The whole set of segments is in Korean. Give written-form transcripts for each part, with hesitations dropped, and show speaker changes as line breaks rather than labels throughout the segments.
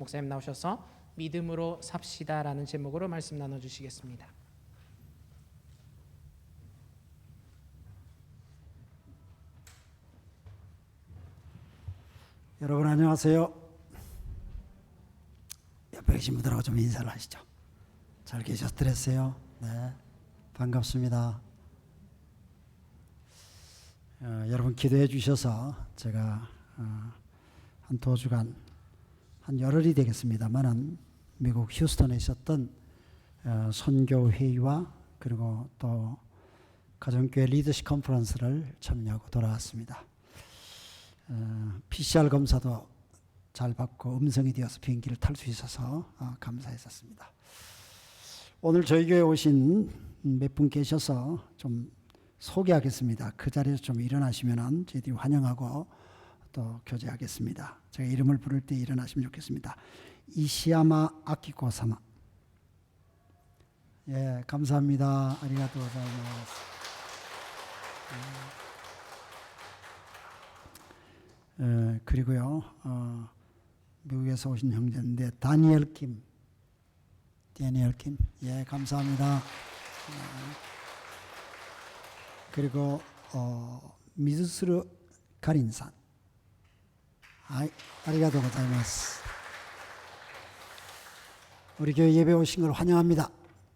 목사님 나오셔서 믿음으로 삽시다라는 제목으로 말씀 나눠주시겠습니다.
여러분 안녕하세요. 옆에 계신 분들하고 좀 인사를 하시죠. 잘 계셨더랬어요? 네, 반갑습니다. 여러분 기도해 주셔서 제가 한 2주간 한 열흘이 되겠습니다만은 미국 휴스턴에 있었던 선교 회의와 그리고 또 가정교회 리더십 컨퍼런스를 참여하고 돌아왔습니다. PCR 검사도 잘 받고 음성이 되어서 비행기를 탈 수 있어서 감사했었습니다. 오늘 저희 교회에 오신 몇 분 계셔서 좀 소개하겠습니다. 그 자리에서 좀 일어나시면 저희들이 환영하고 또 교제하겠습니다. 제가 이름을 부를 때 일어나시면 좋겠습니다. 이시야마 아키코 사마. 예, 감사합니다. 아리가토 고자이마스. 그리고요, 미국에서 오신 형제인데 다니엘 킴, 예, 감사합니다. 그리고 미즈스루 카린산, 아리가토 고자이마스. 우리 교회 예배 오신 걸 환영합니다.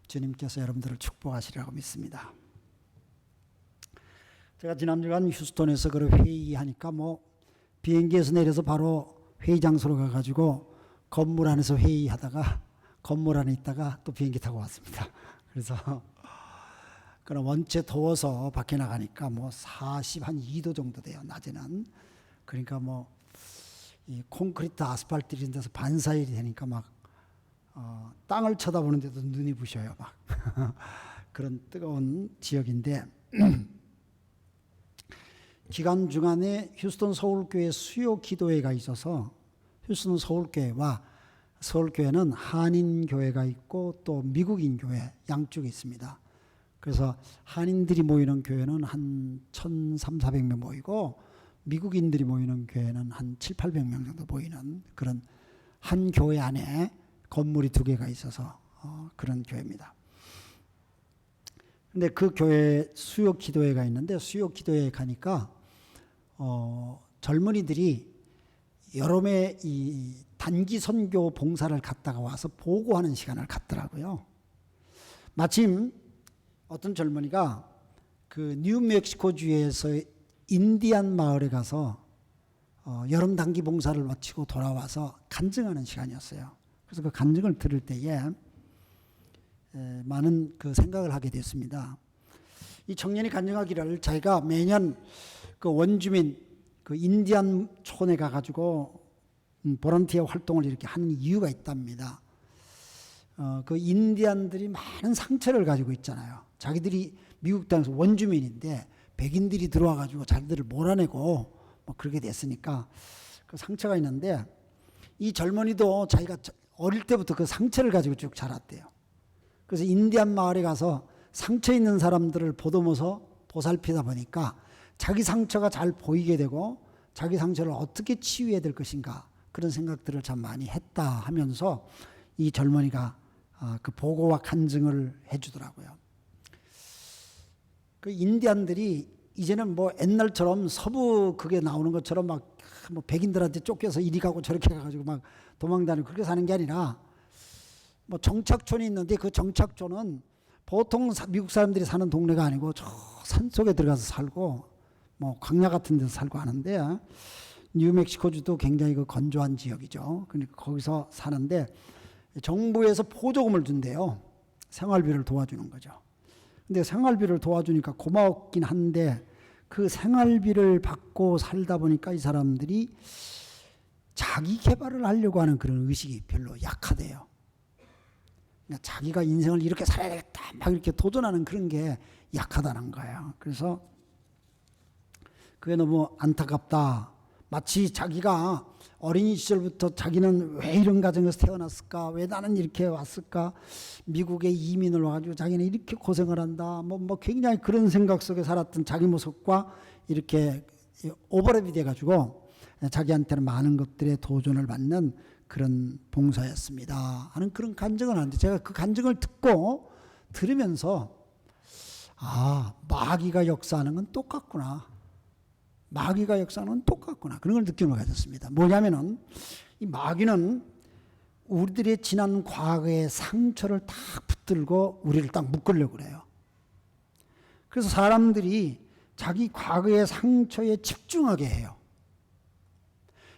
주님께서 여러분들을 축복하시리라고 믿습니다. 제가 지난주간 휴스턴에서 그 회의하니까 비행기에서 내려서 바로 회의 장소로 가가지고 건물 안에서 회의하다가 건물 안에 있다가 또 비행기 타고 왔습니다. 그래서 그럼 원체 더워서 밖에 나가니까 42도 정도 돼요, 낮에는. 그러니까 이 콘크리트 아스팔트 이런 데서 반사일이 되니까 땅을 쳐다보는데도 눈이 부셔요, 그런 뜨거운 지역인데 기간 중간에 휴스턴 서울교회 수요 기도회가 있어서 휴스턴 서울교회와 서울교회는 한인교회가 있고 또 미국인 교회 양쪽에 있습니다. 그래서 한인들이 모이는 교회는 한 1,300~400명 모이고 미국인들이 모이는 교회는 한 700~800명 정도 모이는 그런 한 교회 안에 건물이 2개가 있어서 그런 교회입니다. 근데 그 교회 수요 기도회가 있는데 수요 기도회에 가니까 젊은이들이 여름에 이 단기 선교 봉사를 갔다가 와서 보고하는 시간을 갖더라고요. 마침 어떤 젊은이가 그 뉴멕시코주에서 인디안 마을에 가서 여름 단기 봉사를 마치고 돌아와서 간증하는 시간이었어요. 그래서 그 간증을 들을 때에 많은 그 생각을 하게 됐습니다. 이 청년이 간증하기를 자기가 매년 그 원주민 그 인디안 촌에 가가지고 보런티어 활동을 이렇게 하는 이유가 있답니다. 그 인디안들이 많은 상처를 가지고 있잖아요. 자기들이 미국 땅에서 원주민인데 백인들이 들어와가지고 자기들을 몰아내고 그렇게 됐으니까 그 상처가 있는데 이 젊은이도 자기가 어릴 때부터 그 상처를 가지고 쭉 자랐대요. 그래서 인디안 마을에 가서 상처 있는 사람들을 보듬어서 보살피다 보니까 자기 상처가 잘 보이게 되고 자기 상처를 어떻게 치유해야 될 것인가 그런 생각들을 참 많이 했다 하면서 이 젊은이가 그 보고와 간증을 해주더라고요. 그 인디안들이 이제는 옛날처럼 서부 그게 나오는 것처럼 백인들한테 쫓겨서 이리 가고 저렇게 가가지고 도망다니고 그렇게 사는 게 아니라 정착촌이 있는데 그 정착촌은 보통 미국 사람들이 사는 동네가 아니고 저 산속에 들어가서 살고 광야 같은 데서 살고 하는데 뉴멕시코주도 굉장히 그 건조한 지역이죠. 그러니까 거기서 사는데 정부에서 보조금을 준대요. 생활비를 도와주는 거죠. 근데 생활비를 도와주니까 고마웠긴 한데 그 생활비를 받고 살다 보니까 이 사람들이 자기 개발을 하려고 하는 그런 의식이 별로 약하대요. 그러니까 자기가 인생을 이렇게 살아야 되겠다 이렇게 도전하는 그런 게 약하다는 거예요. 그래서 그게 너무 안타깝다. 마치 자기가 어린이 시절부터 자기는 왜 이런 가정에서 태어났을까? 왜 나는 이렇게 왔을까? 미국에 이민을 와가지고 자기는 이렇게 고생을 한다. 굉장히 그런 생각 속에 살았던 자기 모습과 이렇게 오버랩이 돼가지고 자기한테는 많은 것들에 도전을 받는 그런 봉사였습니다 하는 그런 간증을 하는데, 제가 그 간증을 들으면서 마귀가 역사하는 건 똑같구나, 마귀가 역사하는 건 똑같구나, 그런 걸 느낌을 가졌습니다. 뭐냐면은 이 마귀는 우리들의 지난 과거의 상처를 딱 붙들고 우리를 딱 묶으려고 그래요. 그래서 사람들이 자기 과거의 상처에 집중하게 해요.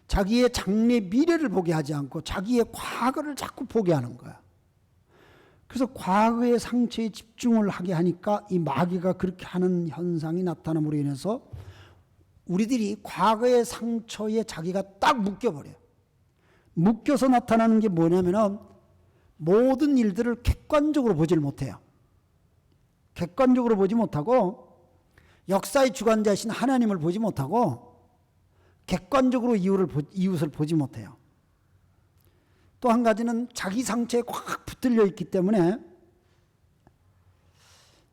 자기의 장래 미래를 보게 하지 않고 자기의 과거를 자꾸 보게 하는 거야. 그래서 과거의 상처에 집중을 하게 하니까 이 마귀가 그렇게 하는 현상이 나타남으로 인해서 우리들이 과거의 상처에 자기가 딱 묶여버려요. 묶여서 나타나는 게 뭐냐면은 모든 일들을 객관적으로 보질 못해요. 객관적으로 보지 못하고 역사의 주관자이신 하나님을 보지 못하고 객관적으로 이웃을 보지 못해요. 또 한 가지는 자기 상처에 꽉 붙들려 있기 때문에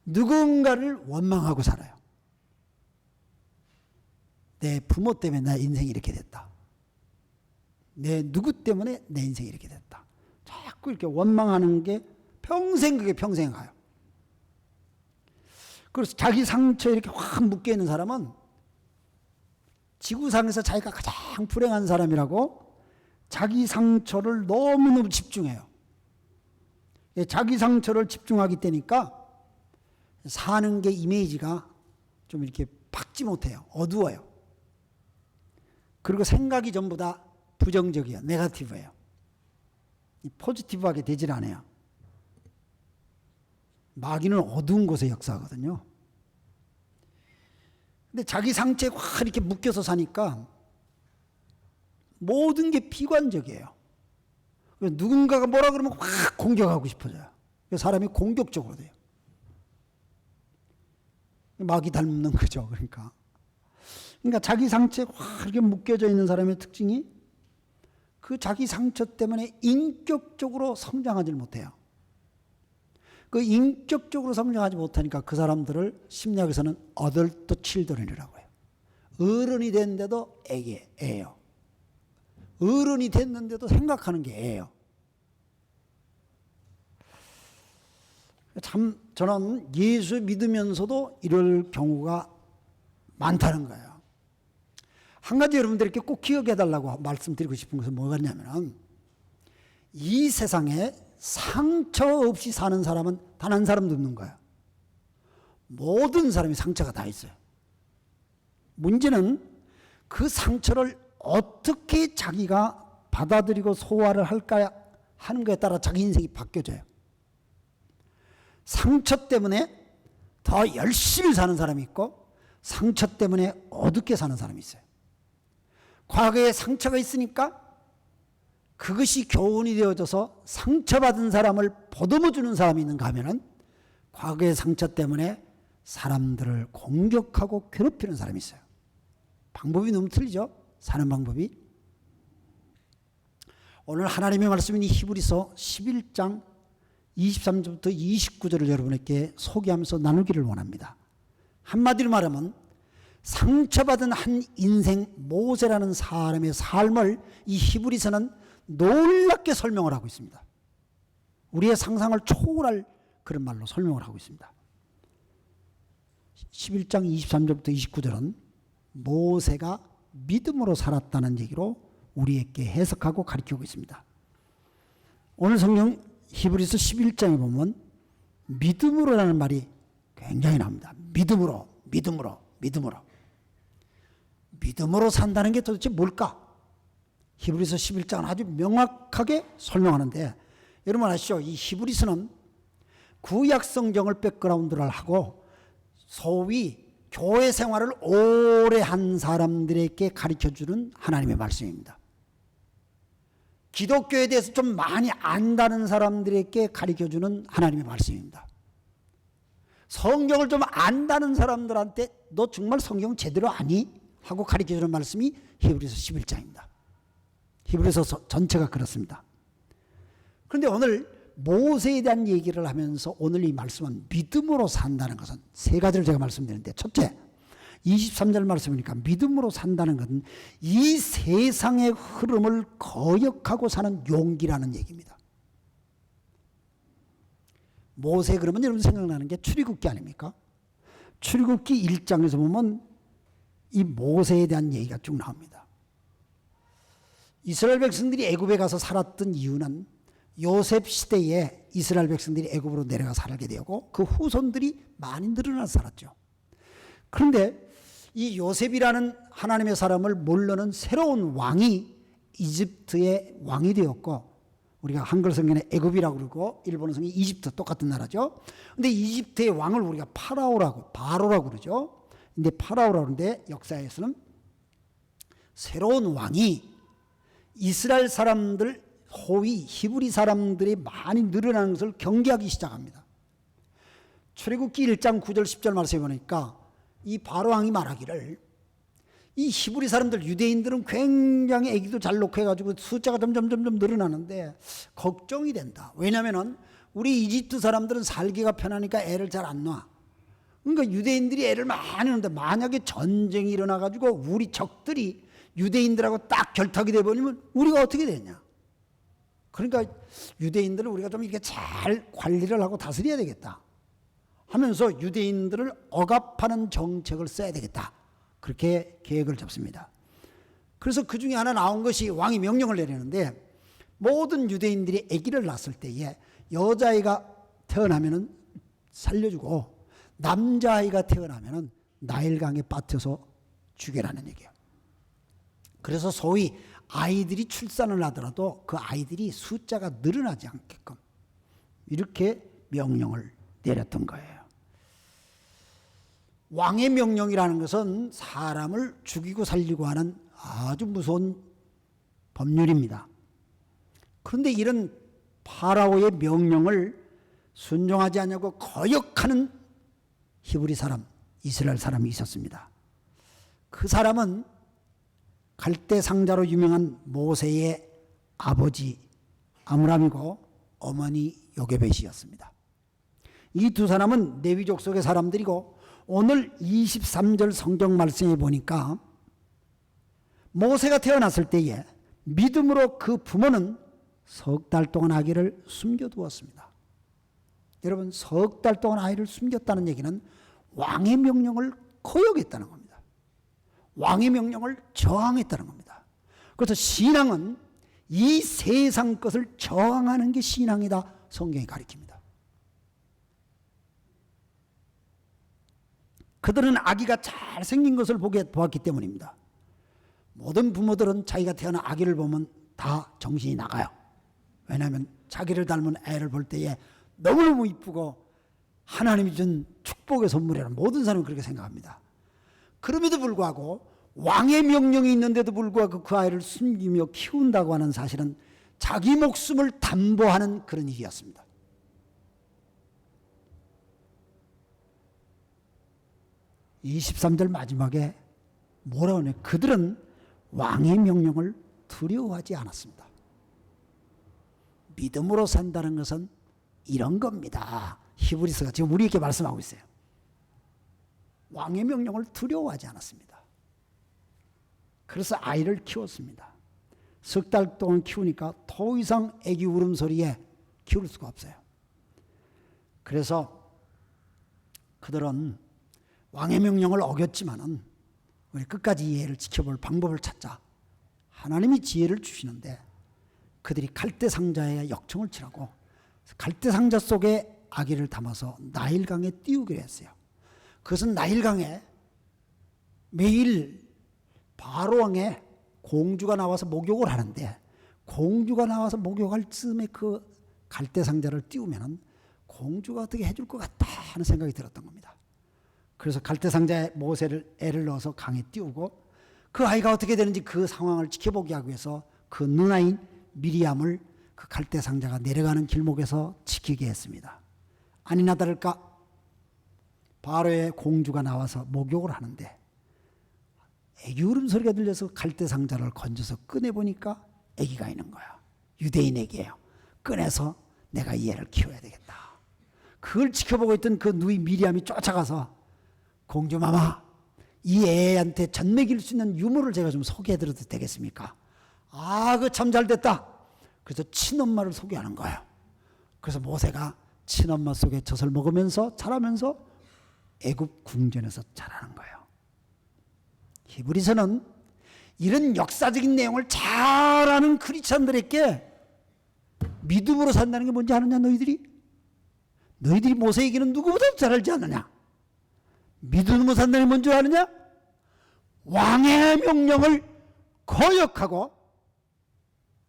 누군가를 원망하고 살아요. 내 부모 때문에 내 인생이 이렇게 됐다. 내 누구 때문에 내 인생이 이렇게 됐다. 자꾸 이렇게 원망하는 게 그게 평생 가요. 그래서 자기 상처에 이렇게 확 묶여 있는 사람은 지구상에서 자기가 가장 불행한 사람이라고 자기 상처를 너무너무 집중해요. 자기 상처를 집중하기 때니까 사는 게 이미지가 좀 이렇게 밝지 못해요. 어두워요. 그리고 생각이 전부 다 부정적이에요. 네거티브예요. 포지티브하게 되질 않아요. 마귀는 어두운 곳에 역사하거든요. 근데 자기 상처에 확 이렇게 묶여서 사니까 모든 게 비관적이에요. 누군가가 뭐라 그러면 확 공격하고 싶어져요. 사람이 공격적으로 돼요. 마귀 닮는 거죠. 그러니까 자기 상처에 확 이렇게 묶여져 있는 사람의 특징이 그 자기 상처 때문에 인격적으로 성장하지 못해요. 그 인격적으로 성장하지 못하니까 그 사람들을 심리학에서는 어덜트 칠드런이라고 해요. 어른이 됐는데도 애예요. 어른이 됐는데도 생각하는 게 애예요. 참 저는 예수 믿으면서도 이럴 경우가 많다는 거예요. 한 가지 여러분들께 꼭 기억해 달라고 말씀드리고 싶은 것은 뭐냐면 이 세상에 상처 없이 사는 사람은 단 한 사람도 없는 거야. 모든 사람이 상처가 다 있어요. 문제는 그 상처를 어떻게 자기가 받아들이고 소화를 할까 하는 것에 따라 자기 인생이 바뀌어져요. 상처 때문에 더 열심히 사는 사람이 있고 상처 때문에 어둡게 사는 사람이 있어요. 과거에 상처가 있으니까 그것이 교훈이 되어져서 상처받은 사람을 보듬어주는 사람이 있는가 하면은 과거의 상처 때문에 사람들을 공격하고 괴롭히는 사람이 있어요. 방법이 너무 틀리죠? 사는 방법이. 오늘 하나님의 말씀인 히브리서 11장 23절부터 29절을 여러분에게 소개하면서 나누기를 원합니다. 한마디로 말하면 상처받은 한 인생 모세라는 사람의 삶을 이 히브리서는 놀랍게 설명을 하고 있습니다. 우리의 상상을 초월할 그런 말로 설명을 하고 있습니다. 11장 23절부터 29절은 모세가 믿음으로 살았다는 얘기로 우리에게 해석하고 가르치고 있습니다. 오늘 성경 히브리서 11장에 보면 믿음으로라는 말이 굉장히 나옵니다. 믿음으로 산다는 게 도대체 뭘까? 히브리서 11장은 아주 명확하게 설명하는데, 여러분 아시죠? 이 히브리서는 구약 성경을 백그라운드를 하고 소위 교회 생활을 오래 한 사람들에게 가르쳐주는 하나님의 말씀입니다. 기독교에 대해서 좀 많이 안다는 사람들에게 가르쳐주는 하나님의 말씀입니다. 성경을 좀 안다는 사람들한테 너 정말 성경 제대로 아니? 하고 가르쳐주는 말씀이 히브리서 11장입니다. 히브리서 전체가 그렇습니다. 그런데 오늘 모세에 대한 얘기를 하면서 오늘 이 말씀은 믿음으로 산다는 것은 세 가지를 제가 말씀드리는데, 첫째, 23절 말씀이니까 믿음으로 산다는 것은 이 세상의 흐름을 거역하고 사는 용기라는 얘기입니다. 모세 그러면 여러분 생각나는 게 출애굽기 아닙니까? 출애굽기 1장에서 보면 이 모세에 대한 얘기가 쭉 나옵니다. 이스라엘 백성들이 애굽에 가서 살았던 이유는 요셉 시대에 이스라엘 백성들이 애굽으로 내려가 살게 되고 그 후손들이 많이 늘어나서 살았죠. 그런데 이 요셉이라는 하나님의 사람을 모르는 새로운 왕이 이집트의 왕이 되었고, 우리가 한글 성경에 애굽이라고 그러고 일본어 성경에 이집트 똑같은 나라죠. 근데 이집트의 왕을 우리가 바로라고 그러죠. 근데 파라오라고 하는데 역사에서는 새로운 왕이 이스라엘 사람들 호위 히브리 사람들이 많이 늘어나는 것을 경계하기 시작합니다. 출애굽기 1장 9절 10절 말씀해 보니까 이 바로 왕이 말하기를, 이 히브리 사람들 유대인들은 굉장히 애기도 잘 놓고 해가지고 숫자가 점점 늘어나는데 걱정이 된다. 왜냐하면 우리 이집트 사람들은 살기가 편하니까 애를 잘 안 낳아. 그러니까 유대인들이 애를 많이 낳는데 만약에 전쟁이 일어나가지고 우리 적들이 유대인들하고 딱 결탁이 돼버리면 우리가 어떻게 되냐. 그러니까 유대인들을 우리가 좀 이렇게 잘 관리를 하고 다스려야 되겠다 하면서 유대인들을 억압하는 정책을 써야 되겠다. 그렇게 계획을 잡습니다. 그래서 그 중에 하나 나온 것이 왕이 명령을 내리는데, 모든 유대인들이 아기를 낳았을 때에 여자아이가 태어나면 살려주고 남자아이가 태어나면 나일강에 빠뜨려서 죽여라는 얘기예요. 그래서 소위 아이들이 출산을 하더라도 그 아이들이 숫자가 늘어나지 않게끔 이렇게 명령을 내렸던 거예요. 왕의 명령이라는 것은 사람을 죽이고 살리고 하는 아주 무서운 법률입니다. 그런데 이런 파라오의 명령을 순종하지 않냐고 거역하는 히브리 사람, 이스라엘 사람이 있었습니다. 그 사람은 갈대 상자로 유명한 모세의 아버지 아므람이고 어머니 요게벳이었습니다. 이 두 사람은 레위 족속의 사람들이고, 오늘 23절 성경 말씀에 보니까 모세가 태어났을 때에 믿음으로 그 부모는 석 달 동안 아기를 숨겨두었습니다. 여러분, 석 달 동안 아이를 숨겼다는 얘기는 왕의 명령을 거역했다는 겁니다. 왕의 명령을 저항했다는 겁니다. 그래서 신앙은 이 세상 것을 저항하는 게 신앙이다, 성경이 가르칩니다. 그들은 아기가 잘생긴 것을 보았기 때문입니다. 모든 부모들은 자기가 태어난 아기를 보면 다 정신이 나가요. 왜냐하면 자기를 닮은 애를 볼 때에 너무너무 이쁘고 하나님이 준 축복의 선물이라는 모든 사람이 그렇게 생각합니다. 그럼에도 불구하고 왕의 명령이 있는데도 불구하고 그 아이를 숨기며 키운다고 하는 사실은 자기 목숨을 담보하는 그런 일이었습니다. 23절 마지막에 뭐라고 하냐. 그들은 왕의 명령을 두려워하지 않았습니다. 믿음으로 산다는 것은 이런 겁니다. 히브리서가 지금 우리에게 말씀하고 있어요. 왕의 명령을 두려워하지 않았습니다. 그래서 아이를 키웠습니다. 석 달 동안 키우니까 더 이상 애기 울음소리에 키울 수가 없어요. 그래서 그들은 왕의 명령을 어겼지만은 우리 끝까지 이 애를 지켜볼 방법을 찾자. 하나님이 지혜를 주시는데 그들이 갈대 상자에 역청을 치라고 갈대 상자 속에 아기를 담아서 나일강에 띄우기로 했어요. 그것은 나일강에 매일 바로 왕의 공주가 나와서 목욕을 하는데, 공주가 나와서 목욕할 즈음에 그 갈대 상자를 띄우면 공주가 어떻게 해줄 것 같다 하는 생각이 들었던 겁니다. 그래서 갈대 상자에 애를 넣어서 강에 띄우고 그 아이가 어떻게 되는지 그 상황을 지켜보기 하기 위해서 그 누나인 미리암을 그 갈대 상자가 내려가는 길목에서 지키게 했습니다. 아니나 다를까 바로의 공주가 나와서 목욕을 하는데 애기 울음소리가 들려서 갈대 상자를 건져서 꺼내보니까 애기가 있는 거야. 유대인 애기예요. 꺼내서 내가 이 애를 키워야 되겠다. 그걸 지켜보고 있던 그 누이 미리암이 쫓아가서 공주마마, 이 애한테 젖 먹일 수 있는 유물을 제가 좀 소개해드려도 되겠습니까? 아, 그 참 잘됐다. 그래서 친엄마를 소개하는 거예요. 그래서 모세가 친엄마 속에 젖을 먹으면서 자라면서 애굽 궁전에서 자라는 거예요. 히브리서는 이런 역사적인 내용을 잘 아는 크리스천들에게 믿음으로 산다는 게 뭔지 아느냐 너희들이? 너희들이 모세에게는 누구보다도 잘 알지 않느냐? 믿음으로 산다는 게 뭔지 아느냐? 왕의 명령을 거역하고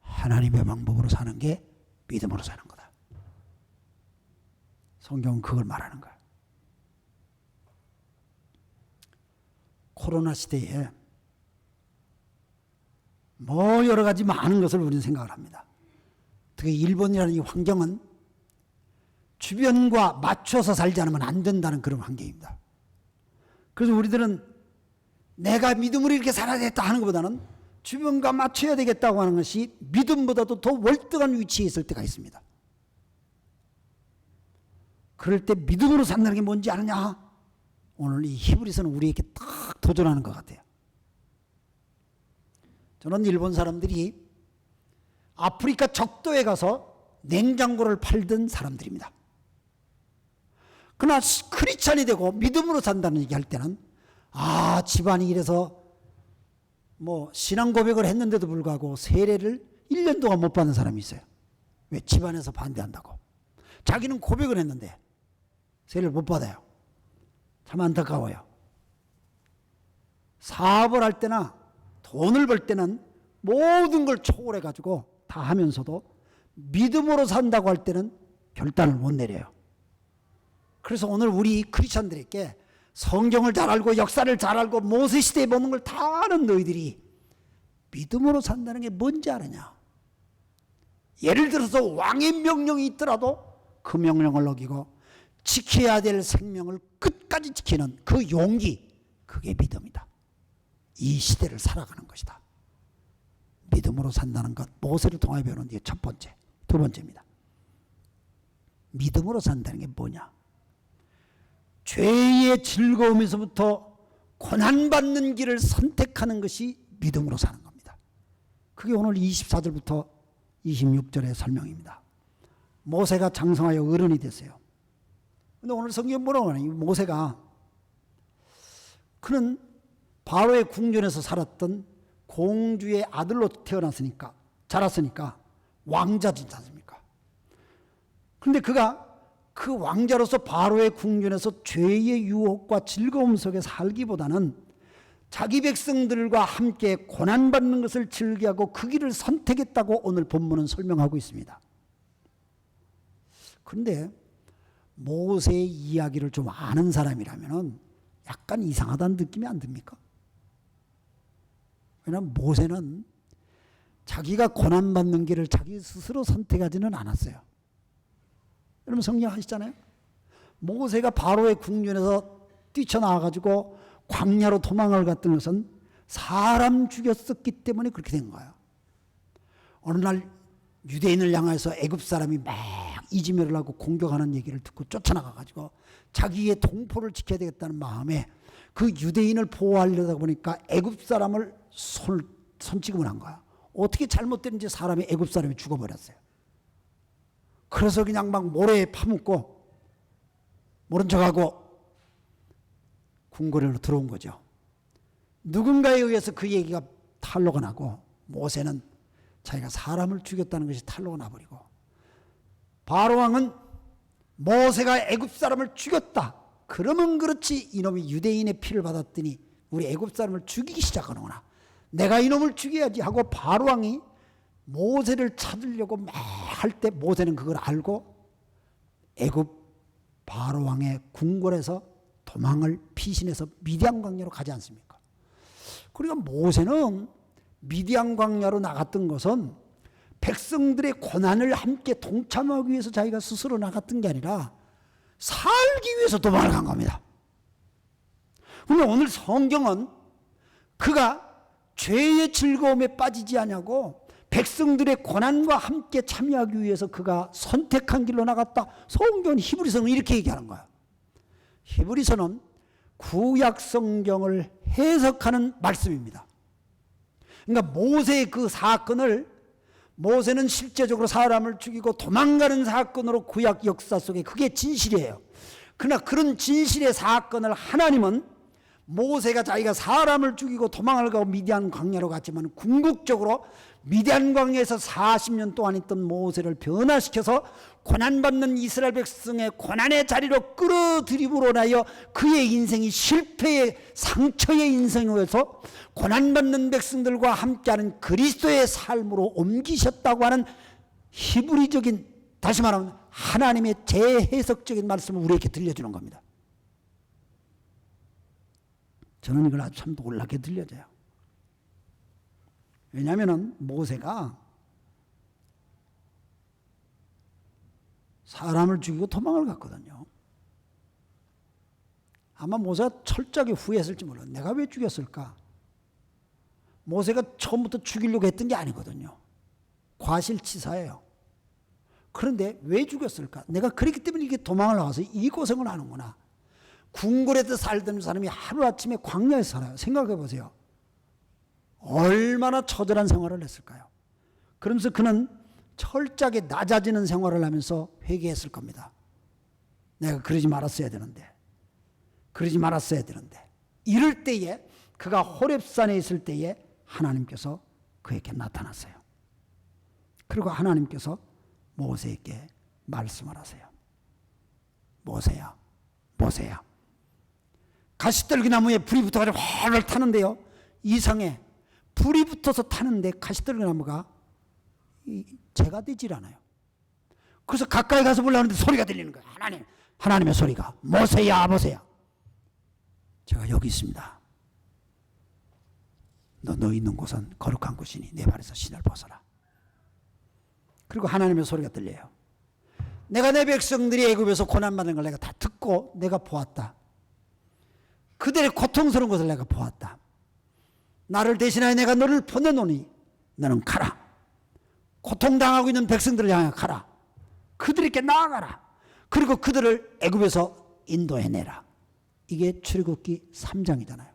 하나님의 방법으로 사는 게 믿음으로 사는 거다. 성경은 그걸 말하는 거야. 코로나 시대에 뭐 여러 가지 많은 것을 우리는 생각을 합니다. 특히 일본이라는 이 환경은 주변과 맞춰서 살지 않으면 안 된다는 그런 환경입니다. 그래서 우리들은 내가 믿음으로 이렇게 살아야 되겠다 하는 것보다는 주변과 맞춰야 되겠다고 하는 것이 믿음보다도 더 월등한 위치에 있을 때가 있습니다. 그럴 때 믿음으로 산다는 게 뭔지 아느냐? 오늘 이 히브리서는 우리에게 딱 도전하는 것 같아요. 저는 일본 사람들이 아프리카 적도에 가서 냉장고를 팔던 사람들입니다. 그러나 크리스찬이 되고 믿음으로 산다는 얘기할 때는 아, 집안이 이래서 뭐 신앙 고백을 했는데도 불구하고 세례를 1년 동안 못 받는 사람이 있어요. 왜? 집안에서 반대한다고. 자기는 고백을 했는데 세례를 못 받아요. 참 안타까워요. 사업을 할 때나 돈을 벌 때는 모든 걸 초월해 가지고 다 하면서도 믿음으로 산다고 할 때는 결단을 못 내려요. 그래서 오늘 우리 크리스천들에게 성경을 잘 알고 역사를 잘 알고 모세 시대에 보는 걸 다 아는 너희들이 믿음으로 산다는 게 뭔지 아느냐? 예를 들어서 왕의 명령이 있더라도 그 명령을 어기고 지켜야 될 생명을 끝까지 지키는 그 용기, 그게 믿음이다. 이 시대를 살아가는 것이다. 믿음으로 산다는 것, 모세를 통하여 배우는 게 첫 번째. 두 번째입니다. 믿음으로 산다는 게 뭐냐? 죄의 즐거움에서부터 고난받는 길을 선택하는 것이 믿음으로 사는 겁니다. 그게 오늘 24절부터 26절의 설명입니다. 모세가 장성하여 어른이 됐어요. 근데 오늘 성경 뭐라고 하냐? 모세가 그는 바로의 궁전에서 살았던 공주의 아들로 태어났으니까, 자랐으니까 왕자지 않습니까? 그런데 그가 그 왕자로서 바로의 궁전에서 죄의 유혹과 즐거움 속에 살기보다는 자기 백성들과 함께 고난받는 것을 즐기하고 그 길을 선택했다고 오늘 본문은 설명하고 있습니다. 그런데 모세의 이야기를 좀 아는 사람이라면 약간 이상하다는 느낌이 안 듭니까? 왜냐하면 모세는 자기가 고난받는 길을 자기 스스로 선택하지는 않았어요. 여러분 성경 하시잖아요. 모세가 바로의 궁전에서 뛰쳐나와가지고 광야로 도망을 갔던 것은 사람 죽였었기 때문에 그렇게 된 거예요. 어느 날 유대인을 향해서 애굽 사람이 막 이지매를 하고 공격하는 얘기를 듣고 쫓아나가가지고 자기의 동포를 지켜야 되겠다는 마음에 그 유대인을 보호하려다 보니까 애굽 사람을 손찌검을 한 거야. 어떻게 잘못됐는지 사람이 애굽 사람이 죽어버렸어요. 그래서 그냥 막 모래에 파묻고 모른 척하고 궁궐로 들어온 거죠. 누군가에 의해서 그 얘기가 탄로가 나고 모세는 자기가 사람을 죽였다는 것이 탄로가 나버리고 바로 왕은 모세가 애굽 사람을 죽였다. 그러면 그렇지 이놈이 유대인의 피를 받았더니 우리 애굽 사람을 죽이기 시작하는구나. 내가 이놈을 죽여야지 하고 바로 왕이 모세를 찾으려고 막 할 때 모세는 그걸 알고 애굽 바로 왕의 궁궐에서 도망을 피신해서 미디안 광야로 가지 않습니까? 그러니까 모세는 미디안 광야로 나갔던 것은 백성들의 고난을 함께 동참하기 위해서 자기가 스스로 나갔던 게 아니라 살기 위해서 도망을 간 겁니다. 그런데 오늘 성경은 그가 죄의 즐거움에 빠지지 않냐고 백성들의 고난과 함께 참여하기 위해서 그가 선택한 길로 나갔다. 성경 히브리서는 이렇게 얘기하는 거야. 히브리서는 구약 성경을 해석하는 말씀입니다. 그러니까 모세의 그 사건을, 모세는 실제적으로 사람을 죽이고 도망가는 사건으로 구약 역사 속에 그게 진실이에요. 그러나 그런 진실의 사건을 하나님은 모세가 자기가 사람을 죽이고 도망을 가고 미디안 광야로 갔지만 궁극적으로 미디안 광야에서 40년 동안 있던 모세를 변화시켜서 고난받는 이스라엘 백성의 고난의 자리로 끌어들임으로 인하여 그의 인생이 실패의 상처의 인생에서 고난받는 백성들과 함께하는 그리스도의 삶으로 옮기셨다고 하는 히브리적인, 다시 말하면 하나님의 재해석적인 말씀을 우리에게 들려주는 겁니다. 저는 이걸 아주 참 놀랍게 들려져요. 왜냐하면 모세가 사람을 죽이고 도망을 갔거든요. 아마 모세가 철저하게 후회했을지 몰라요. 내가 왜 죽였을까? 모세가 처음부터 죽이려고 했던 게 아니거든요. 과실치사예요. 그런데 왜 죽였을까? 내가 그랬기 때문에 이게 도망을 나와서 이 고생을 하는구나. 궁궐에서 살던 사람이 하루아침에 광야에서 살아요. 생각해 보세요. 얼마나 처절한 생활을 했을까요? 그러면서 그는 철저하게 낮아지는 생활을 하면서 회개했을 겁니다. 내가 그러지 말았어야 되는데, 그러지 말았어야 되는데. 이럴 때에 그가 호렙산에 있을 때에 하나님께서 그에게 나타났어요. 그리고 하나님께서 모세에게 말씀을 하세요. 모세야, 모세야. 가시떨기나무에 불이 붙어가지고 활활 타는데요, 이상해. 불이 붙어서 타는데 가시떨기나무가 재가 되질 않아요. 그래서 가까이 가서 보려는데 소리가 들리는 거예요. 하나님의 소리가. 모세야, 모세야. 제가 여기 있습니다. 너 있는 곳은 거룩한 곳이니 내 발에서 신을 벗어라. 그리고 하나님의 소리가 들려요. 내가 내 백성들이 애굽에서 고난받는 걸 내가 다 듣고 내가 보았다. 그들의 고통스러운 것을 내가 보았다. 나를 대신하여 내가 너를 보내노니 너는 가라. 고통당하고 있는 백성들을 향해 가라. 그들에게 나아가라. 그리고 그들을 애굽에서 인도해내라. 이게 출애굽기 3장이잖아요.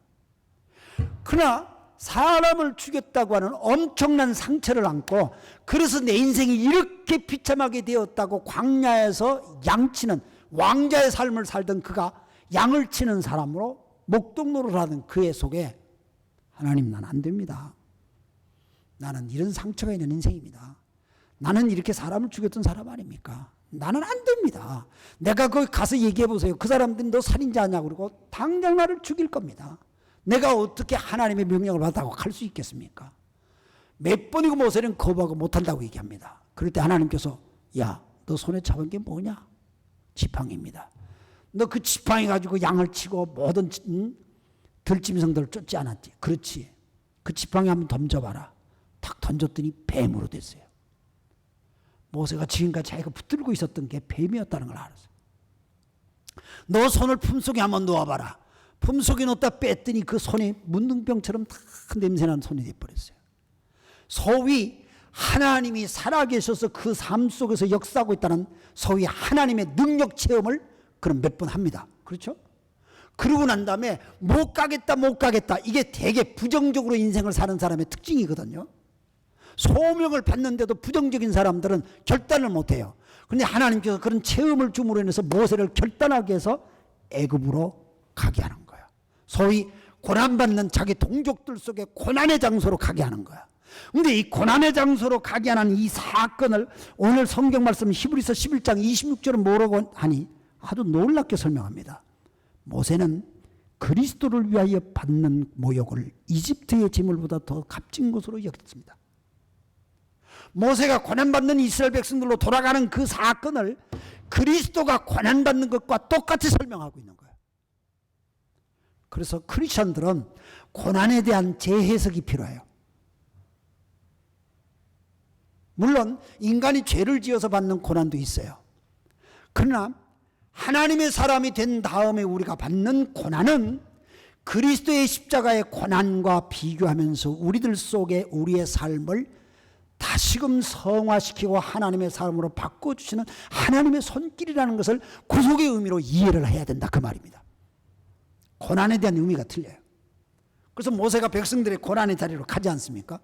그러나 사람을 죽였다고 하는 엄청난 상처를 안고, 그래서 내 인생이 이렇게 비참하게 되었다고 광야에서 양치는 왕자의 삶을 살던 그가 양을 치는 사람으로 목동노를 하던 그의 속에 하나님, 난 안 됩니다. 나는 이런 상처가 있는 인생입니다. 나는 이렇게 사람을 죽였던 사람 아닙니까? 나는 안 됩니다. 내가 거기 가서 얘기해 보세요. 그 사람들이 너 살인자 아냐고 그러고 당장 나를 죽일 겁니다. 내가 어떻게 하나님의 명령을 받았다고 할 수 있겠습니까? 몇 번이고 모세는 거부하고 못한다고 얘기합니다. 그럴 때 하나님께서, 야, 너 손에 잡은 게 뭐냐? 지팡이입니다. 너 그 지팡이 가지고 양을 치고 모든 들짐승들을 쫓지 않았지? 그렇지. 그 지팡이 한번 던져봐라. 탁 던졌더니 뱀으로 됐어요. 모세가 지금까지 자기가 붙들고 있었던 게 뱀이었다는 걸 알았어요. 너 손을 품속에 한번 놓아봐라. 품속에 넣었다 뺐더니 그 손이 문둥병처럼 다 냄새나는 손이 돼버렸어요. 소위 하나님이 살아계셔서 그 삶 속에서 역사하고 있다는 소위 하나님의 능력 체험을 그럼 몇 번 합니다. 그렇죠? 그러고 난 다음에 못 가겠다 이게 되게 부정적으로 인생을 사는 사람의 특징이거든요. 소명을 받는데도 부정적인 사람들은 결단을 못해요. 그런데 하나님께서 그런 체험을 줌으로 인해서 모세를 결단하게 해서 애굽으로 가게 하는 거예요. 소위 고난받는 자기 동족들 속에 고난의 장소로 가게 하는 거야. 그런데 이 고난의 장소로 가게 하는 이 사건을 오늘 성경 말씀 히브리서 11장 26절은 뭐라고 하니 아주 놀랍게 설명합니다. 모세는 그리스도를 위하여 받는 모욕을 이집트의 재물보다 더 값진 것으로 여겼습니다. 모세가 고난받는 이스라엘 백성들로 돌아가는 그 사건을 그리스도가 고난받는 것과 똑같이 설명하고 있는 거예요. 그래서 크리스천들은 고난에 대한 재해석이 필요해요. 물론 인간이 죄를 지어서 받는 고난도 있어요. 그러나 하나님의 사람이 된 다음에 우리가 받는 고난은 그리스도의 십자가의 고난과 비교하면서 우리들 속에 우리의 삶을 다시금 성화시키고 하나님의 삶으로 바꿔주시는 하나님의 손길이라는 것을 구속의 의미로 이해를 해야 된다, 그 말입니다. 고난에 대한 의미가 틀려요. 그래서 모세가 백성들의 고난의 자리로 가지 않습니까?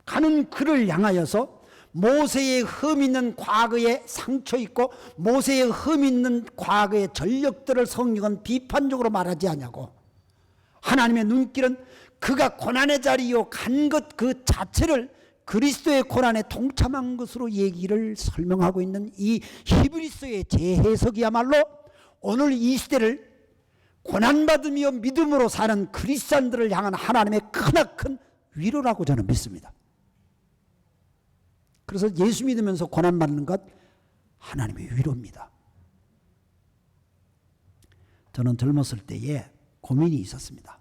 가는 그를 향하여서 모세의 흠 있는 과거에 상처 있고 모세의 흠 있는 과거의 전력들을 성경은 비판적으로 말하지 않냐고. 하나님의 눈길은 그가 고난의 자리요 간 것 그 자체를 그리스도의 고난에 동참한 것으로 얘기를 설명하고 있는 이 히브리서의 재해석이야말로 오늘 이 시대를 고난받으며 믿음으로 사는 그리스도인들을 향한 하나님의 크나큰 위로라고 저는 믿습니다. 그래서 예수 믿으면서 고난받는 것 하나님의 위로입니다. 저는 젊었을 때에 고민이 있었습니다.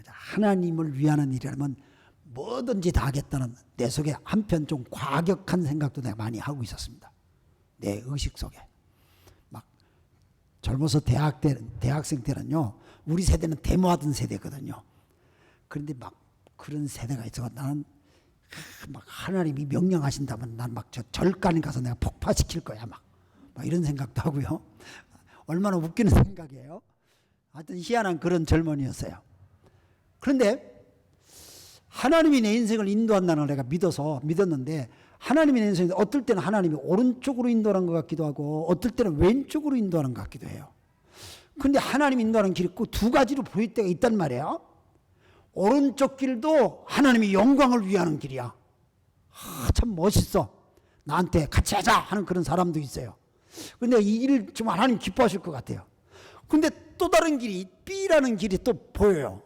하나님을 위하는 일이라면 뭐든지 다 하겠다는 내 속에 한편 좀 과격한 생각도 내가 많이 하고 있었습니다. 내 의식 속에. 막 젊어서 대학생 때는요, 우리 세대는 데모하던 세대거든요. 그런데 막 그런 세대가 있어. 나는 막 하나님이 명령하신다면 난 막 저 절간에 가서 내가 폭파시킬 거야. 막 이런 생각도 하고요. 얼마나 웃기는 생각이에요. 하여튼 희한한 그런 젊은이였어요. 그런데 하나님이 내 인생을 인도한다는 걸 내가 믿었는데 하나님이 내 인생에 어떨 때는 하나님이 오른쪽으로 인도하는 것 같기도 하고 어떨 때는 왼쪽으로 인도하는 것 같기도 해요. 그런데 하나님 인도하는 길이 꼭 두 가지로 보일 때가 있단 말이에요. 오른쪽 길도 하나님이 영광을 위하는 길이야. 참 멋있어. 나한테 같이 하자 하는 그런 사람도 있어요. 근데 이 일 좀 하나님 기뻐하실 것 같아요. 근데 또 다른 길이 B라는 길이 또 보여요.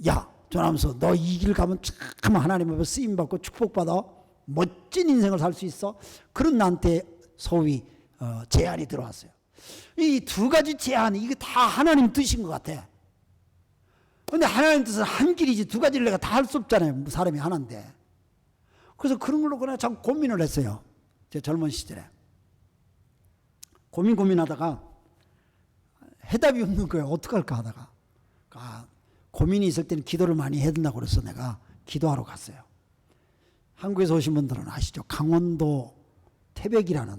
야, 전하면서 너 이 길 가면 참 하나님 앞에 쓰임받고 축복받아 멋진 인생을 살 수 있어. 그런 나한테 소위 제안이 들어왔어요. 이 두 가지 제안, 이게 다 하나님 뜻인 것 같아. 근데 하나님 뜻은 한 길이지 두 가지를 내가 다 할 수 없잖아요. 사람이 하나인데. 그래서 그런 걸로 그냥 참 고민을 했어요. 제 젊은 시절에. 고민하다가 해답이 없는 거예요. 어떡할까 하다가. 고민이 있을 때는 기도를 많이 해야 된다고 그래서 내가 기도하러 갔어요. 한국에서 오신 분들은 아시죠? 강원도 태백이라는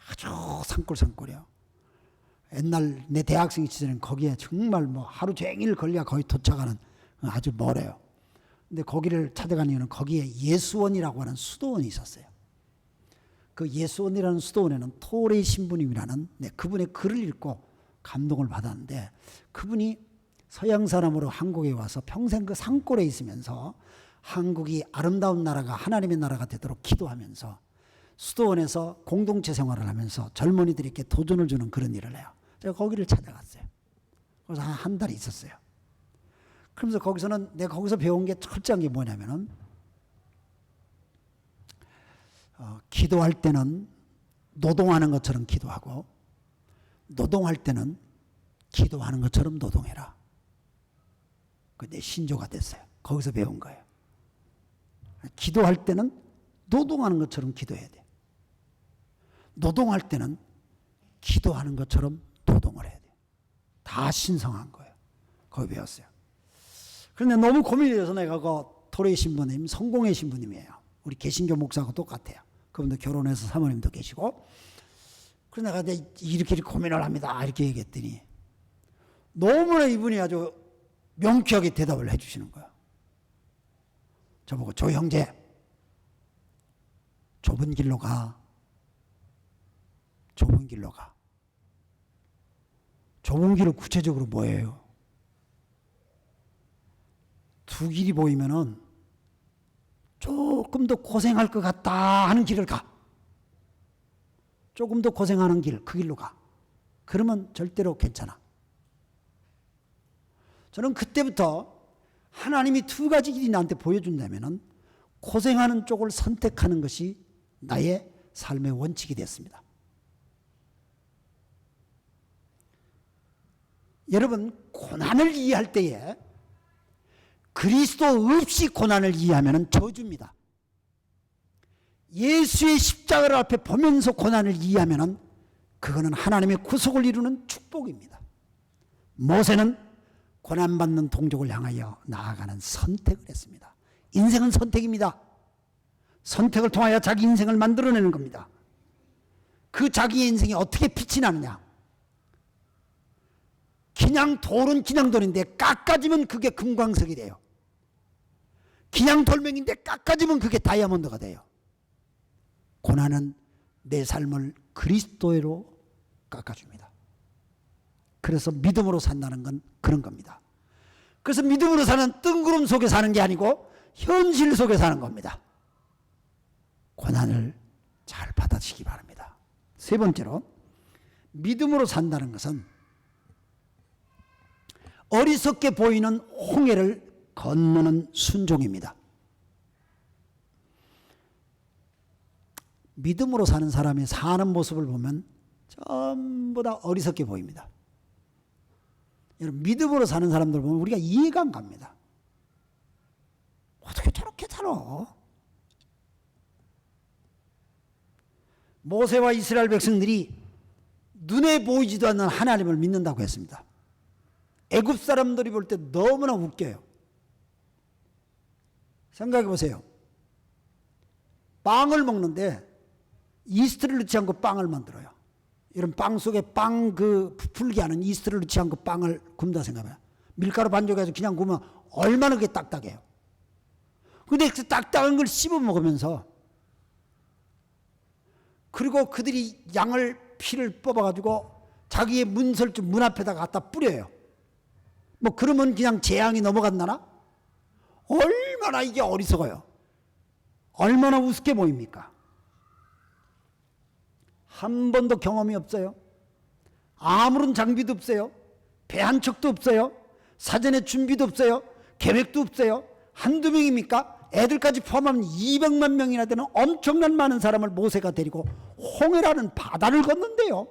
아주 산골이에요. 옛날 내 대학생 시절에는 거기에 정말 뭐 하루 종일 걸려야 거의 도착하는 아주 멀어요. 근데 거기를 찾아간 이유는 거기에 예수원이라고 하는 수도원이 있었어요. 그 예수원이라는 수도원에는 토레이 신부님이라는 그분의 글을 읽고 감동을 받았는데 그분이 서양 사람으로 한국에 와서 평생 그 산골에 있으면서 한국이 아름다운 나라가 하나님의 나라가 되도록 기도하면서 수도원에서 공동체 생활을 하면서 젊은이들에게 도전을 주는 그런 일을 해요. 제가 거기를 찾아갔어요. 그래서 한 달 있었어요. 그러면서 거기서는 내가 거기서 배운 게 철저한 게 뭐냐면은 기도할 때는 노동하는 것처럼 기도하고 노동할 때는 기도하는 것처럼 노동해라. 내 신조가 됐어요. 거기서 배운 거예요. 기도할 때는 노동하는 것처럼 기도해야 돼. 노동할 때는 기도하는 것처럼 노동을 해야 돼. 다 신성한 거예요. 거기 배웠어요. 그런데 너무 고민이 돼서 내가 그 토레이 신부님, 성공의 신부님이에요. 우리 개신교 목사하고 똑같아요. 그분도 결혼해서 사모님도 계시고. 그래서 내가 이렇게 고민을 합니다. 이렇게 얘기했더니 너무나 이분이 아주 명쾌하게 대답을 해주시는 거예요. 저보고 조 형제, 좁은 길로 가. 좁은 길로 가. 좁은 길은 구체적으로 뭐예요? 두 길이 보이면은 조금 더 고생할 것 같다 하는 길을 가. 조금 더 고생하는 길, 그 길로 가. 그러면 절대로 괜찮아. 저는 그때부터 하나님이 두 가지 길이 나한테 보여준다면은 고생하는 쪽을 선택하는 것이 나의 삶의 원칙이 됐습니다. 여러분, 고난을 이해할 때에 그리스도 없이 고난을 이해하면 저주입니다. 예수의 십자가를 앞에 보면서 고난을 이해하면 그거는 하나님의 구속을 이루는 축복입니다. 모세는 고난받는 동족을 향하여 나아가는 선택을 했습니다. 인생은 선택입니다. 선택을 통하여 자기 인생을 만들어내는 겁니다. 그 자기의 인생이 어떻게 빛이 나느냐? 그냥 돌은 그냥 돌인데 깎아지면 그게 금광석이 돼요. 그냥 돌멩인데 깎아지면 그게 다이아몬드가 돼요. 고난은 내 삶을 그리스도로 깎아줍니다. 그래서 믿음으로 산다는 건 그런 겁니다. 그래서 믿음으로 사는 뜬구름 속에 사는 게 아니고 현실 속에 사는 겁니다. 고난을 잘 받아치기 바랍니다. 세 번째로, 믿음으로 산다는 것은 어리석게 보이는 홍해를 건너는 순종입니다. 믿음으로 사는 사람이 사는 모습을 보면 전부 다 어리석게 보입니다. 여러분, 믿음으로 사는 사람들 보면 우리가 이해가 안 갑니다. 어떻게 저렇게 살아? 모세와 이스라엘 백성들이 눈에 보이지도 않는 하나님을 믿는다고 했습니다. 애굽 사람들이 볼 때 너무나 웃겨요. 생각해 보세요. 빵을 먹는데 이스트를 넣지 않고 빵을 만들어요. 이런 빵 속에 빵 부풀게 하는 이스트를 넣지 않고 빵을 굽는다 생각해요. 밀가루 반죽해서 그냥 구우면 얼마나 그게 딱딱해요. 근데 그 딱딱한 걸 씹어 먹으면서, 그리고 그들이 양을 피를 뽑아가지고 자기의 문설주 문 앞에다가 갖다 뿌려요. 뭐 그러면 그냥 재앙이 넘어간다나? 얼마나 이게 어리석어요. 얼마나 우습게 보입니까? 한 번도 경험이 없어요. 아무런 장비도 없어요. 배 한 척도 없어요. 사전에 준비도 없어요. 계획도 없어요. 한두 명입니까? 애들까지 포함하면 200만 명이나 되는 엄청난 많은 사람을 모세가 데리고 홍해라는 바다를 걷는데요.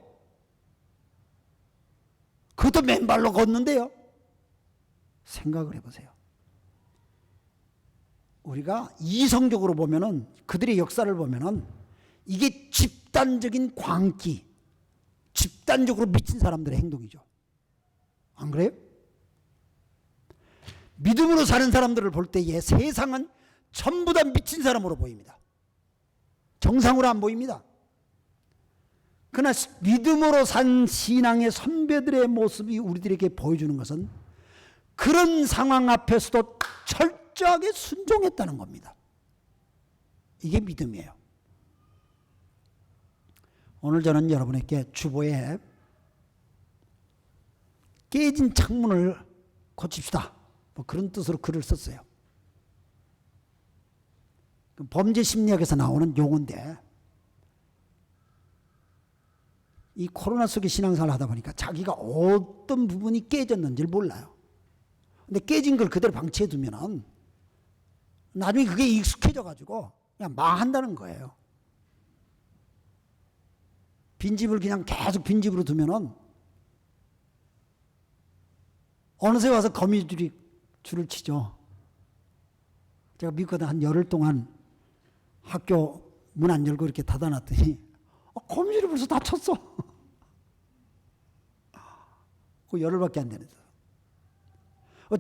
그것도 맨발로 걷는데요. 생각을 해보세요. 우리가 이성적으로 보면은, 그들의 역사를 보면은 이게 집단적인 광기, 집단적으로 미친 사람들의 행동이죠. 안 그래요? 믿음으로 사는 사람들을 볼 때에 세상은 전부 다 미친 사람으로 보입니다. 정상으로 안 보입니다. 그러나 믿음으로 산 신앙의 선배들의 모습이 우리들에게 보여주는 것은 그런 상황 앞에서도 철저하게 순종했다는 겁니다. 이게 믿음이에요. 오늘 저는 여러분에게 주보에 깨진 창문을 고칩시다, 뭐 그런 뜻으로 글을 썼어요. 범죄 심리학에서 나오는 용어인데, 이 코로나 속에 신앙생활을 하다 보니까 자기가 어떤 부분이 깨졌는지를 몰라요. 근데 깨진 걸 그대로 방치해 두면은 나중에 그게 익숙해져 가지고 그냥 망한다는 거예요. 빈집을 그냥 계속 빈집으로 두면은 어느새 와서 거미줄이 줄을 치죠. 제가 미국에 한 열흘 동안 학교 문 안 열고 이렇게 닫아놨더니 거미줄이 벌써 다 쳤어. 그 열흘밖에 안 되는데.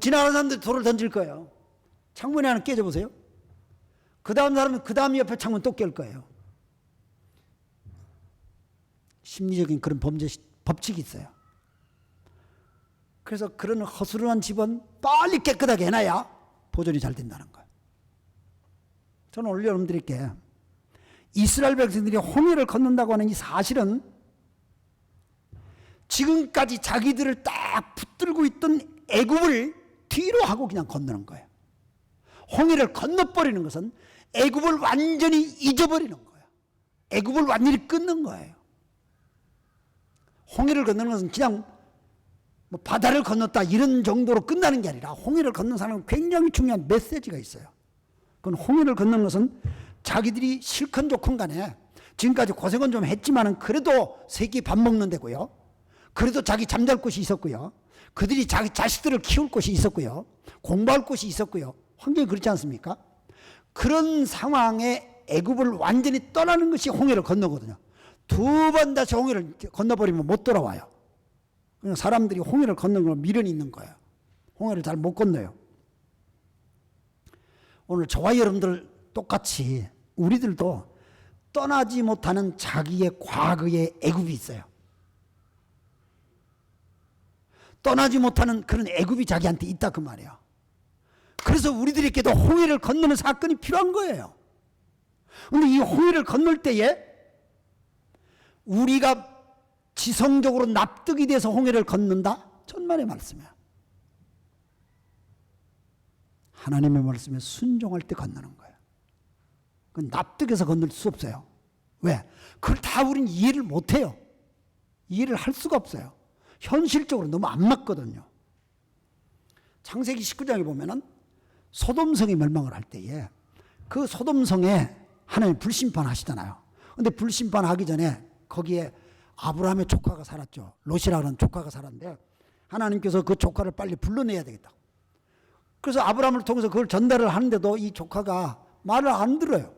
지나가는 사람들이 돌을 던질 거예요. 창문이 하나 깨져보세요. 그 다음 사람은 그 다음 옆에 창문 또 깰 거예요. 심리적인 그런 범죄 법칙이 있어요. 그래서 그런 허술한 집은 빨리 깨끗하게 해놔야 보존이 잘 된다는 거예요. 저는 오늘 여러분들께 이스라엘 백성들이 홍해를 건넌다고 하는 이 사실은 지금까지 자기들을 딱 붙들고 있던 애굽을 뒤로 하고 그냥 건너는 거예요. 홍해를 건너버리는 것은 애굽을 완전히 잊어버리는 거예요. 애굽을 완전히 끊는 거예요. 홍해를 건너는 것은 그냥 뭐 바다를 건넜다 이런 정도로 끝나는 게 아니라, 홍해를 건넌 사람은 굉장히 중요한 메시지가 있어요. 그건 홍해를 건넌 것은 자기들이 실컷 좋건 간에 지금까지 고생은 좀 했지만은 그래도 세 끼 밥 먹는 데고요. 그래도 자기 잠잘 곳이 있었고요. 그들이 자기 자식들을 키울 곳이 있었고요. 공부할 곳이 있었고요. 환경이 그렇지 않습니까? 그런 상황에 애굽을 완전히 떠나는 것이 홍해를 건너거든요. 두 번 다시 홍해를 건너버리면 못 돌아와요. 그냥 사람들이 홍해를 건너는 걸 미련이 있는 거예요. 홍해를 잘 못 건너요. 오늘 저와 여러분들 똑같이 우리들도 떠나지 못하는 자기의 과거의 애굽이 있어요. 떠나지 못하는 그런 애굽이 자기한테 있다 그 말이에요. 그래서 우리들에게도 홍해를 건너는 사건이 필요한 거예요. 그런데 이 홍해를 건널 때에 우리가 지성적으로 납득이 돼서 홍해를 건넌다? 천만의 말씀이야. 하나님의 말씀에 순종할 때 건너는 거예요. 그건 납득해서 건널 수 없어요. 왜? 그걸 다 우리는 이해를 못해요. 이해를 할 수가 없어요. 현실적으로 너무 안 맞거든요. 창세기 19장에 보면은 소돔성이 멸망을 할 때에 그 소돔성에 하나님 불심판 하시잖아요. 근데 불심판 하기 전에 거기에 아브라함의 조카가 살았죠. 롯이라는 조카가 살았는데 하나님께서 그 조카를 빨리 불러내야 되겠다. 그래서 아브라함을 통해서 그걸 전달을 하는데도 이 조카가 말을 안 들어요.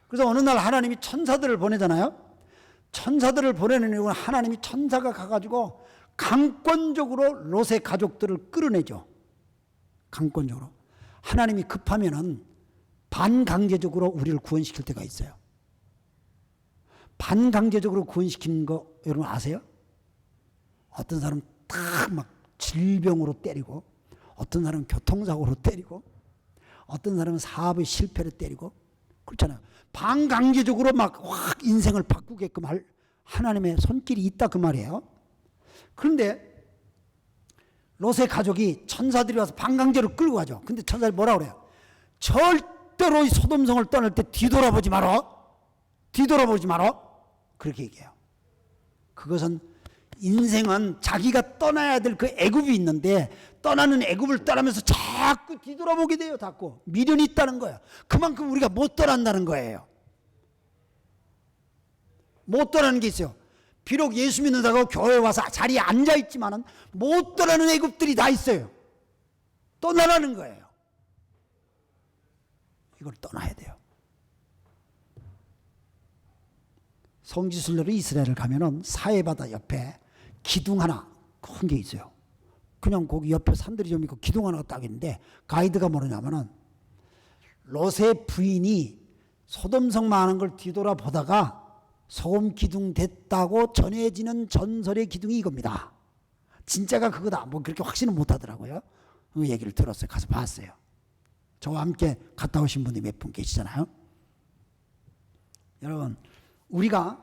그래서 어느 날 하나님이 천사들을 보내잖아요. 천사들을 보내는 이유는 하나님이 천사가 가가지고 강권적으로 롯의 가족들을 끌어내죠. 강권적으로. 하나님이 급하면은 반강제적으로 우리를 구원시킬 때가 있어요. 반강제적으로 구원시키는 거 여러분 아세요? 어떤 사람 딱 막 질병으로 때리고, 어떤 사람은 교통사고로 때리고, 어떤 사람은 사업의 실패로 때리고, 그렇잖아요. 반강제적으로 막 확 인생을 바꾸게끔 할 하나님의 손길이 있다 그 말이에요. 그런데 롯의 가족이 천사들이 와서 반강제로 끌고 가죠. 근데 천사들이 뭐라 그래요? 절대로 이 소돔성을 떠날 때 뒤돌아보지 마라. 뒤돌아보지 마라. 그렇게 얘기해요. 그것은 인생은 자기가 떠나야 될 그 애굽이 있는데 떠나는 애굽을 떠나면서 자꾸 뒤돌아보게 돼요. 자꾸 미련이 있다는 거예요. 그만큼 우리가 못 떠난다는 거예요. 못 떠나는 게 있어요. 비록 예수 믿는다고 교회에 와서 자리에 앉아있지만은 못 떠나는 애굽들이 다 있어요. 떠나라는 거예요. 이걸 떠나야 돼요. 성지순례로 이스라엘을 가면은 사해바다 옆에 기둥 하나 큰 게 있어요. 그냥 거기 옆에 산들이 좀 있고 기둥 하나가 딱 있는데 가이드가 뭐냐면은 롯의 부인이 소돔성 많은 걸 뒤돌아보다가 소금 기둥 됐다고 전해지는 전설의 기둥이 이겁니다. 진짜가 그거다. 뭐 그렇게 확신은 못 하더라고요. 그 얘기를 들었어요. 가서 봤어요. 저와 함께 갔다 오신 분이 몇 분 계시잖아요. 여러분, 우리가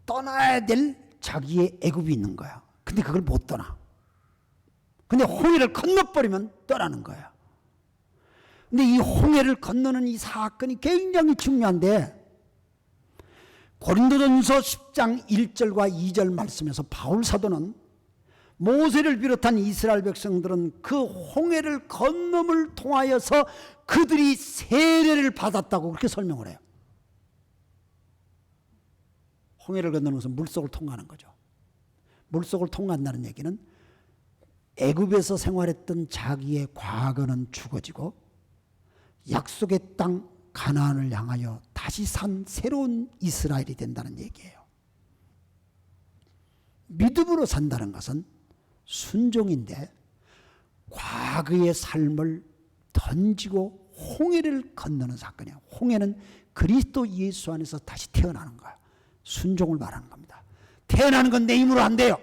떠나야 될 자기의 애굽이 있는 거야. 근데 그걸 못 떠나. 근데 홍해를 건너버리면 떠나는 거야. 근데 이 홍해를 건너는 이 사건이 굉장히 중요한데 고린도전서 10장 1절과 2절 말씀에서 바울 사도는 모세를 비롯한 이스라엘 백성들은 그 홍해를 건nom을 통하여서 그들이 세례를 받았다고 그렇게 설명을 해요. 홍해를 건너면서 물속을 통과하는 거죠. 물속을 통과한다는 얘기는 애굽에서 생활했던 자기의 과거는 죽어지고 약속의 땅 가나안을 향하여 다시 산 새로운 이스라엘이 된다는 얘기예요. 믿음으로 산다는 것은 순종인데 과거의 삶을 던지고 홍해를 건너는 사건이에요. 홍해는 그리스도 예수 안에서 다시 태어나는 거예요. 순종을 말하는 겁니다. 태어나는 건 내 힘으로 안 돼요.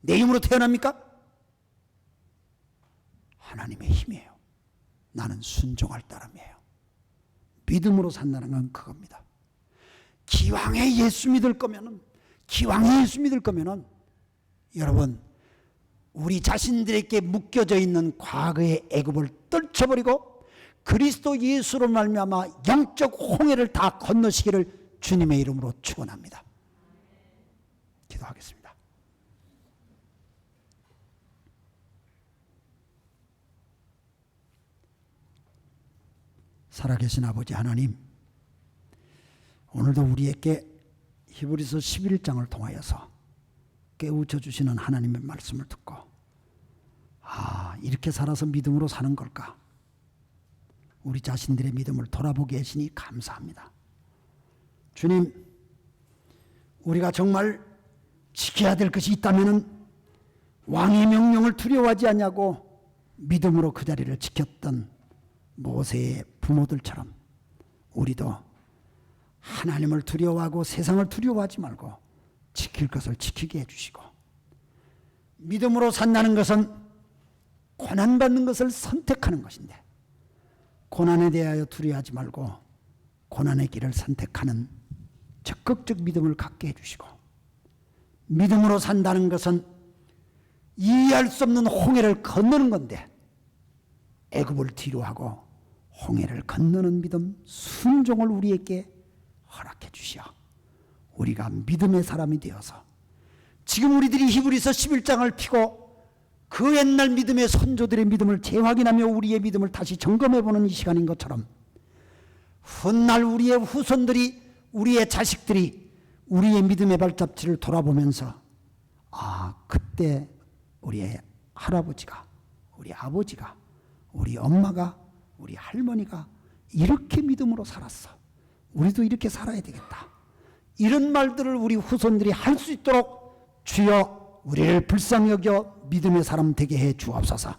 내 힘으로 태어납니까? 하나님의 힘이에요. 나는 순종할 따름이에요. 믿음으로 산다는 건 그겁니다. 기왕에 예수 믿을 거면은, 여러분, 우리 자신들에게 묶여져 있는 과거의 애굽을 떨쳐버리고 그리스도 예수로 말미암아 영적 홍해를 다 건너시기를 주님의 이름으로 축원합니다. 기도하겠습니다. 살아계신 아버지 하나님, 오늘도 우리에게 히브리서 11장을 통하여서 깨우쳐 주시는 하나님의 말씀을 듣고 이렇게 살아서 믿음으로 사는 걸까? 우리 자신들의 믿음을 돌아보게 하시니 감사합니다. 주님, 우리가 정말 지켜야 될 것이 있다면 왕의 명령을 두려워하지 않냐고 믿음으로 그 자리를 지켰던 모세의 부모들처럼 우리도 하나님을 두려워하고 세상을 두려워하지 말고 지킬 것을 지키게 해주시고 믿음으로 산다는 것은 고난받는 것을 선택하는 것인데, 고난에 대하여 두려워하지 말고 고난의 길을 선택하는 적극적 믿음을 갖게 해주시고, 믿음으로 산다는 것은 이해할 수 없는 홍해를 건너는 건데 애굽을 뒤로하고 홍해를 건너는 믿음, 순종을 우리에게 허락해 주시어 우리가 믿음의 사람이 되어서 지금 우리들이 히브리서 11장을 펴고 그 옛날 믿음의 선조들의 믿음을 재확인하며 우리의 믿음을 다시 점검해보는 이 시간인 것처럼, 훗날 우리의 후손들이, 우리의 자식들이 우리의 믿음의 발자취를 돌아보면서 그때 우리의 할아버지가, 우리 아버지가, 우리 엄마가, 우리 할머니가 이렇게 믿음으로 살았어, 우리도 이렇게 살아야 되겠다, 이런 말들을 우리 후손들이 할 수 있도록 주여 우리를 불쌍히 여겨 믿음의 사람 되게 해 주옵소서.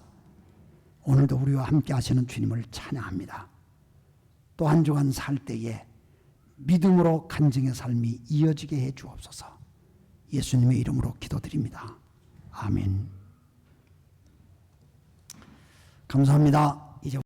오늘도 우리와 함께 하시는 주님을 찬양합니다. 또 한 주간 살 때에 믿음으로 간증의 삶이 이어지게 해 주옵소서. 예수님의 이름으로 기도드립니다. 아멘. 감사합니다. 이제